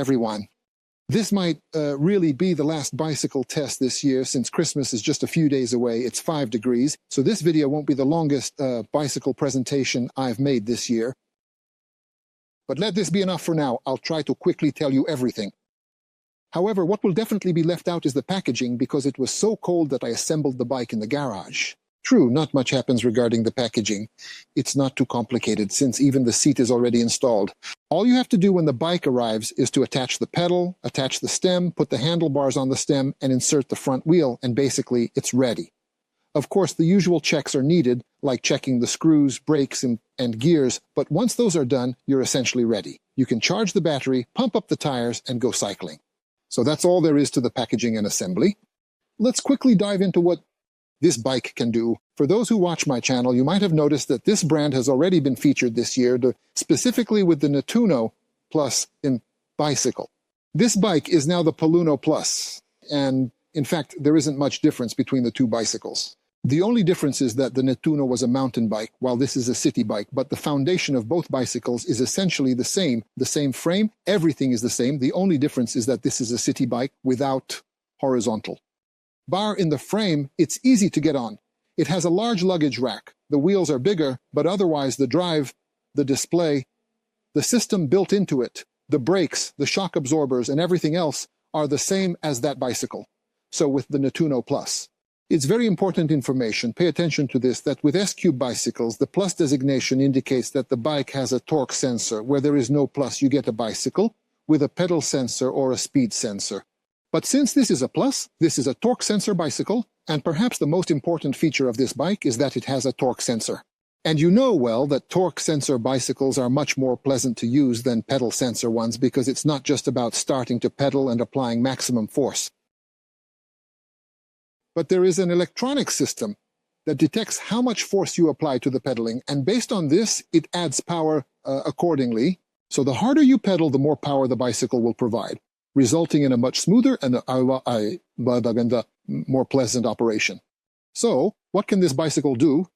everyone. This might really be the last bicycle test this year, since Christmas is just a few days away. It's 5 degrees, so this video won't be the longest bicycle presentation I've made this year. But let this be enough for now. I'll try to quickly tell you everything. However, what will definitely be left out is the packaging, because it was so cold that I assembled the bike in the garage. True, not much happens regarding the packaging. It's not too complicated, since even the seat is already installed. All you have to do when the bike arrives is to attach the pedal, attach the stem, put the handlebars on the stem, and insert the front wheel, and basically it's ready. Of course, the usual checks are needed, like checking the screws, brakes, and gears, but once those are done, you're essentially ready. You can charge the battery, pump up the tires, and go cycling. So that's all there is to the packaging and assembly. Let's quickly dive into what this bike can do. For those who watch my channel, you might have noticed that this brand has already been featured this year, specifically with the Netuno Plus in bicycle. This bike is now the Netuno Plus, and in fact, there isn't much difference between the two bicycles. The only difference is that the Netuno was a mountain bike, while this is a city bike, but the foundation of both bicycles is essentially the same frame, everything is the same. The only difference is that this is a city bike without horizontal. Bar in the frame, it's easy to get on. It has a large luggage rack. The wheels are bigger, but otherwise the drive, the display, the system built into it, the brakes, the shock absorbers, and everything else are the same as that bicycle. So with the Netuno Plus. It's very important information, pay attention to this, that with Eskute bicycles, the Plus designation indicates that the bike has a torque sensor. Where there is no Plus, you get a bicycle with a pedal sensor or a speed sensor. But since this is a Plus, this is a torque sensor bicycle, and perhaps the most important feature of this bike is that it has a torque sensor. And you know well that torque sensor bicycles are much more pleasant to use than pedal sensor ones, because it's not just about starting to pedal and applying maximum force. But there is an electronic system that detects how much force you apply to the pedaling, and based on this, it adds power accordingly. So the harder you pedal, the more power the bicycle will provide, resulting in a much smoother and more pleasant operation. So, what can this bicycle do?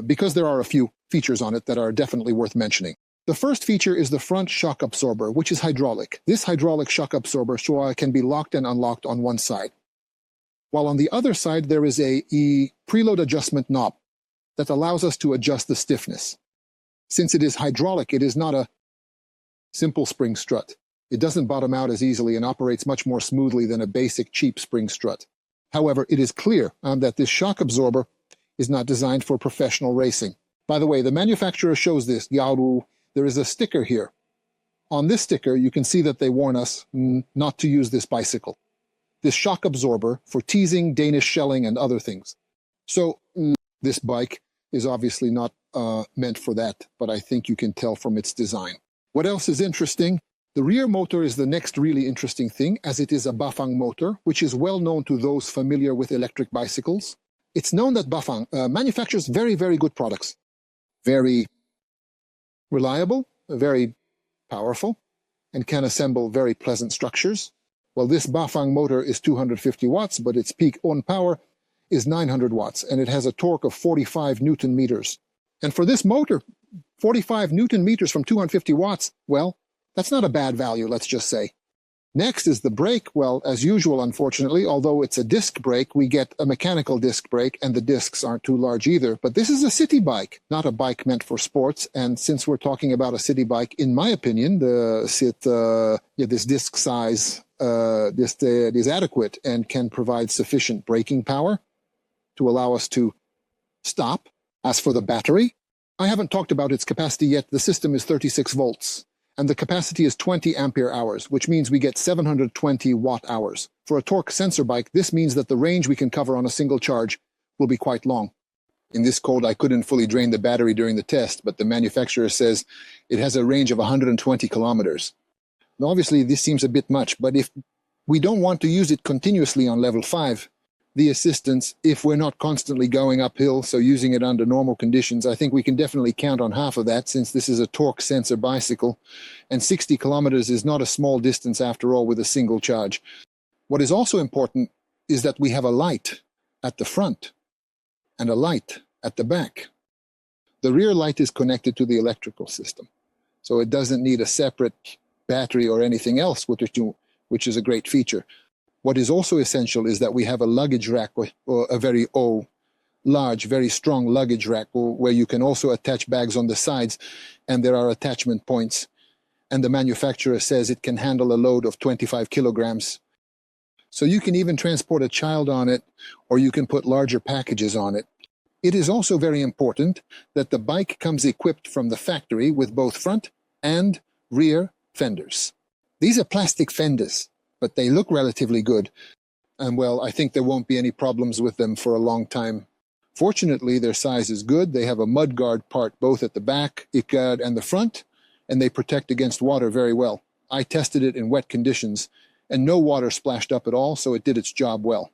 Because there are a few features on it that are definitely worth mentioning. The first feature is the front shock absorber, which is hydraulic. This hydraulic shock absorber can be locked and unlocked on one side, while on the other side there is a preload adjustment knob that allows us to adjust the stiffness. Since it is hydraulic, it is not a simple spring strut. It doesn't bottom out as easily and operates much more smoothly than a basic cheap spring strut. However, it is clear that this shock absorber is not designed for professional racing. By the way, the manufacturer shows this. There is a sticker here. On this sticker, you can see that they warn us not to use this bicycle. This shock absorber for teasing, Danish shelling, and other things. So this bike is obviously not meant for that, but I think you can tell from its design. What else is interesting? The rear motor is the next really interesting thing, as it is a Bafang motor, which is well known to those familiar with electric bicycles. It's known that Bafang manufactures very, very good products. Very reliable, very powerful, and can assemble very pleasant structures. Well, this Bafang motor is 250 watts, but its peak on power is 900 watts, and it has a torque of 45 Newton meters. And for this motor, 45 Newton meters from 250 watts, well, that's not a bad value, let's just say. Next is the brake. Well, as usual, unfortunately, although it's a disc brake, we get a mechanical disc brake, and the discs aren't too large either. But this is a city bike, not a bike meant for sports. And since we're talking about a city bike, in my opinion, this disc size is adequate and can provide sufficient braking power to allow us to stop. As for the battery, I haven't talked about its capacity yet. The system is 36 volts. And the capacity is 20 ampere hours, which means we get 720 watt hours. For a torque sensor bike, this means that the range we can cover on a single charge will be quite long. In this cold, I couldn't fully drain the battery during the test, but the manufacturer says it has a range of 120 kilometers. Now, obviously, this seems a bit much, but if we don't want to use it continuously on level 5, the assistance, if we're not constantly going uphill, so using it under normal conditions, I think we can definitely count on half of that, since this is a torque sensor bicycle, and 60 kilometers is not a small distance after all with a single charge. What is also important is that we have a light at the front and a light at the back. The rear light is connected to the electrical system, so it doesn't need a separate battery or anything else, which is a great feature. What is also essential is that we have a luggage rack, or a very large, very strong luggage rack, where you can also attach bags on the sides, and there are attachment points. And the manufacturer says it can handle a load of 25 kilograms. So you can even transport a child on it, or you can put larger packages on it. It is also very important that the bike comes equipped from the factory with both front and rear fenders. These are plastic fenders, but they look relatively good. And well, I think there won't be any problems with them for a long time. Fortunately, their size is good. They have a mudguard part both at the back, guard, and the front, and they protect against water very well. I tested it in wet conditions, and no water splashed up at all, so it did its job well.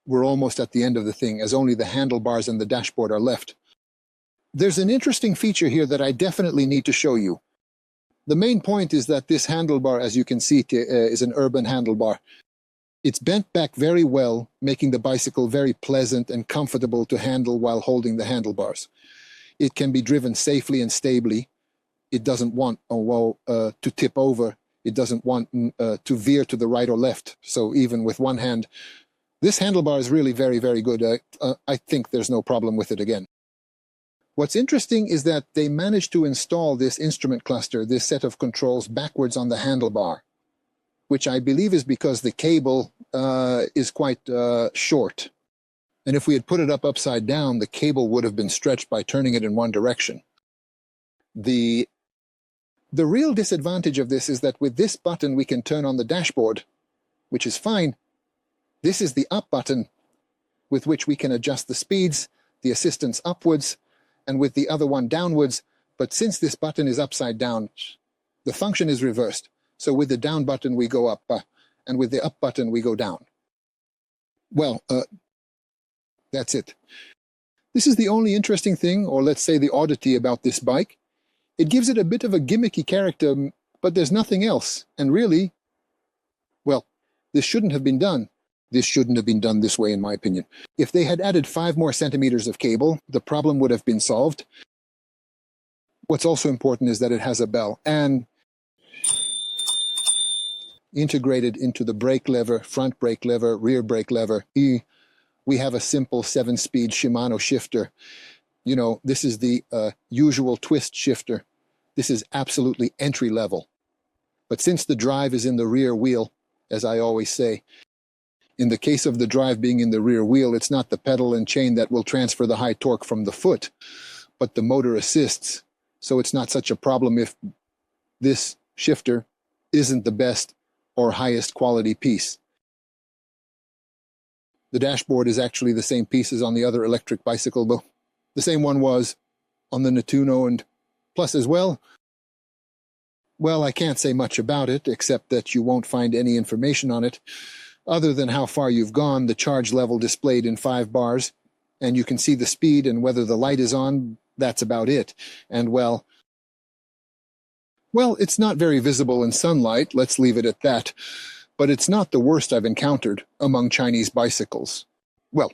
We're almost at the end of the thing, as only the handlebars and the dashboard are left. There's an interesting feature here that I definitely need to show you. The main point is that this handlebar, as you can see, is an urban handlebar. It's bent back very well, making the bicycle very pleasant and comfortable to handle while holding the handlebars. It can be driven safely and stably. It doesn't want to tip over. It doesn't want to veer to the right or left. So even with one hand, this handlebar is really very, very good. I think there's no problem with it again. What's interesting is that they managed to install this instrument cluster, this set of controls, backwards on the handlebar, which I believe is because the cable is quite short. And if we had put it up upside down, the cable would have been stretched by turning it in one direction. The real disadvantage of this is that with this button we can turn on the dashboard, which is fine. This is the up button with which we can adjust the speeds, the assistance upwards, and with the other one downwards. But since this button is upside down, the function is reversed. So with the down button we go up, and with the up button we go down. Well, that's it. This is the only interesting thing, or let's say the oddity about this bike. It gives it a bit of a gimmicky character, but there's nothing else. And really, well, this shouldn't have been done. This shouldn't have been done this way, in my opinion. If they had added 5 more centimeters of cable, the problem would have been solved. What's also important is that it has a bell, and integrated into the brake lever, front brake lever, rear brake lever, we have a simple 7-speed Shimano shifter. You know, this is the usual twist shifter. This is absolutely entry level. But since the drive is in the rear wheel, as I always say, in the case of the drive being in the rear wheel, it's not the pedal and chain that will transfer the high torque from the foot, but the motor assists. So it's not such a problem if this shifter isn't the best or highest quality piece. The dashboard is actually the same piece as on the other electric bicycle, though. The same one was on the Netuno and Plus as well. Well, I can't say much about it, except that you won't find any information on it, other than how far you've gone, the charge level displayed in 5 bars, and you can see the speed and whether the light is on. That's about it. And well, it's not very visible in sunlight, let's leave it at that, but it's not the worst I've encountered among Chinese bicycles. Well,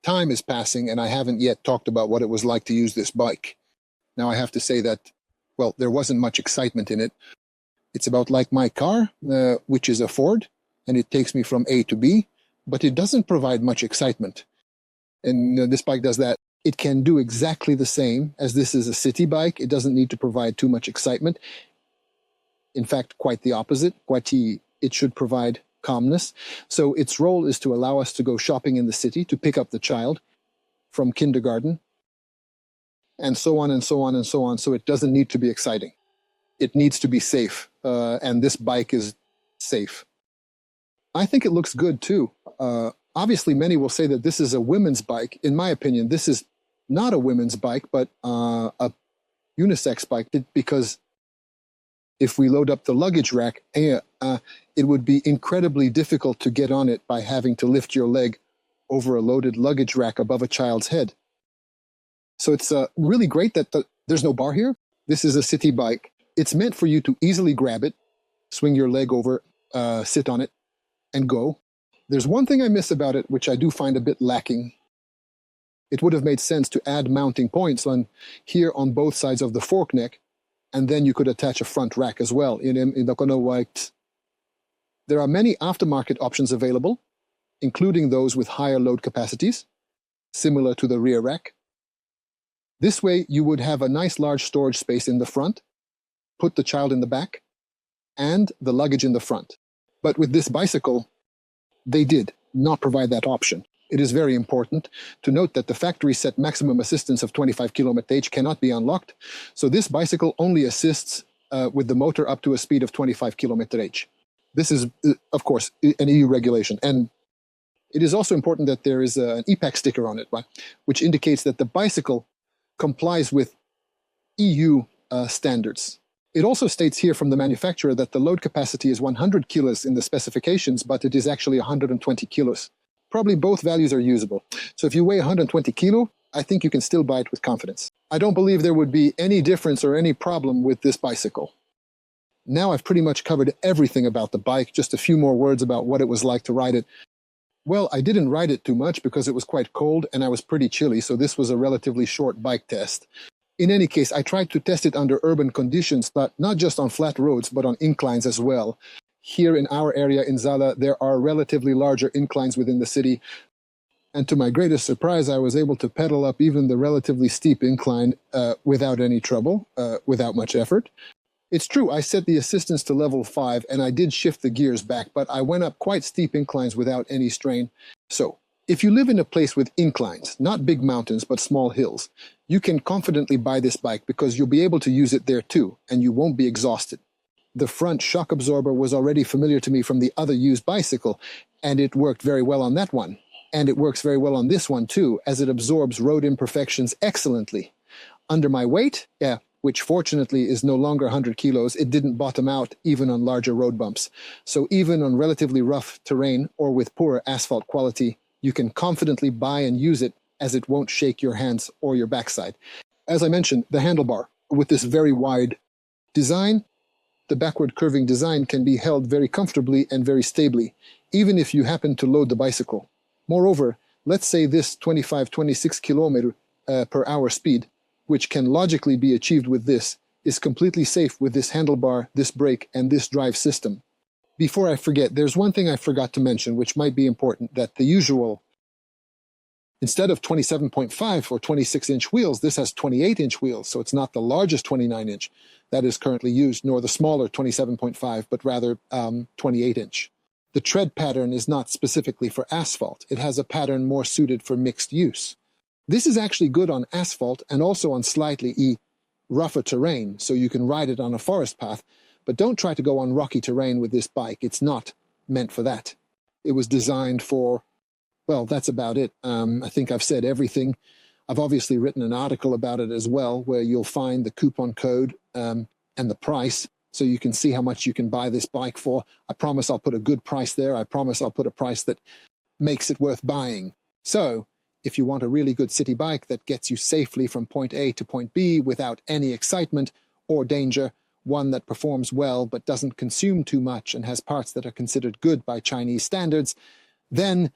time is passing, and I haven't yet talked about what it was like to use this bike. Now I have to say that, well, there wasn't much excitement in it. It's about like my car, which is a Ford, and it takes me from A to B, but it doesn't provide much excitement. And this bike does that. It can do exactly the same, as this is a city bike. It doesn't need to provide too much excitement. In fact, quite the opposite. It should provide calmness. So its role is to allow us to go shopping in the city, to pick up the child from kindergarten, and so on and so on and so on. So it doesn't need to be exciting. It needs to be safe, and this bike is safe. I think it looks good too. Obviously, many will say that this is a women's bike. In my opinion, this is not a women's bike, but a unisex bike, because if we load up the luggage rack, it would be incredibly difficult to get on it by having to lift your leg over a loaded luggage rack above a child's head. So it's really great that there's no bar here. This is a city bike. It's meant for you to easily grab it, swing your leg over, sit on it, and go. There's one thing I miss about it, which I do find a bit lacking. It would have made sense to add mounting points here on both sides of the fork neck, and then you could attach a front rack as well. There are many aftermarket options available, including those with higher load capacities, similar to the rear rack. This way, you would have a nice large storage space in the front, put the child in the back, and the luggage in the front. But with this bicycle, they did not provide that option. It is very important to note that the factory set maximum assistance of 25 km/h cannot be unlocked, so this bicycle only assists with the motor up to a speed of 25 km/h. This is, of course, an EU regulation, and it is also important that there is an EPAC sticker on it, which indicates that the bicycle complies with EU standards. It also states here from the manufacturer that the load capacity is 100 kilos in the specifications, but it is actually 120 kilos. Probably both values are usable. So if you weigh 120 kilo, I think you can still buy it with confidence. I don't believe there would be any difference or any problem with this bicycle. Now I've pretty much covered everything about the bike, just a few more words about what it was like to ride it. Well, I didn't ride it too much because it was quite cold and I was pretty chilly, so this was a relatively short bike test. In any case, I tried to test it under urban conditions, but not just on flat roads, but on inclines as well. Here in our area in Zala, there are relatively larger inclines within the city, and to my greatest surprise, I was able to pedal up even the relatively steep incline without any trouble, without much effort. It's true, I set the assistance to level 5, and I did shift the gears back, but I went up quite steep inclines without any strain. So, if you live in a place with inclines, not big mountains, but small hills, you can confidently buy this bike because you'll be able to use it there too, and you won't be exhausted. The front shock absorber was already familiar to me from the other used bicycle, and it worked very well on that one. And it works very well on this one too, as it absorbs road imperfections excellently. Under my weight, which fortunately is no longer 100 kilos, it didn't bottom out even on larger road bumps. So even on relatively rough terrain or with poor asphalt quality, you can confidently buy and use it as it won't shake your hands or your backside. As I mentioned, the handlebar, with this very wide design, the backward curving design can be held very comfortably and very stably, even if you happen to load the bicycle. Moreover, let's say this 25-26 km per hour speed, which can logically be achieved with this, is completely safe with this handlebar, this brake, and this drive system. Before I forget, there's one thing I forgot to mention, which might be important, that the usual, instead of 27.5 or 26-inch wheels, this has 28-inch wheels, so it's not the largest 29-inch that is currently used, nor the smaller 27.5, but rather 28-inch. The tread pattern is not specifically for asphalt. It has a pattern more suited for mixed use. This is actually good on asphalt and also on slightly rougher terrain, so you can ride it on a forest path, but don't try to go on rocky terrain with this bike. It's not meant for that. It was designed for, well, that's about it. I think I've said everything. I've obviously written an article about it as well, where you'll find the coupon code and the price, so you can see how much you can buy this bike for. I promise I'll put a good price there. I promise I'll put a price that makes it worth buying. So, if you want a really good city bike that gets you safely from point A to point B without any excitement or danger, one that performs well but doesn't consume too much and has parts that are considered good by Chinese standards, then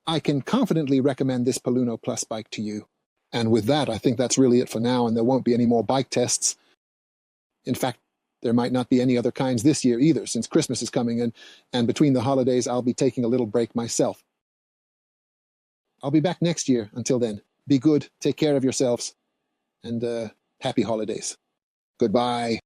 I can confidently recommend this Netuno Plus bike to you. And with that, I think that's really it for now, and there won't be any more bike tests. In fact, there might not be any other kinds this year either, since Christmas is coming in, and between the holidays, I'll be taking a little break myself. I'll be back next year. Until then, be good, take care of yourselves, and happy holidays. Goodbye.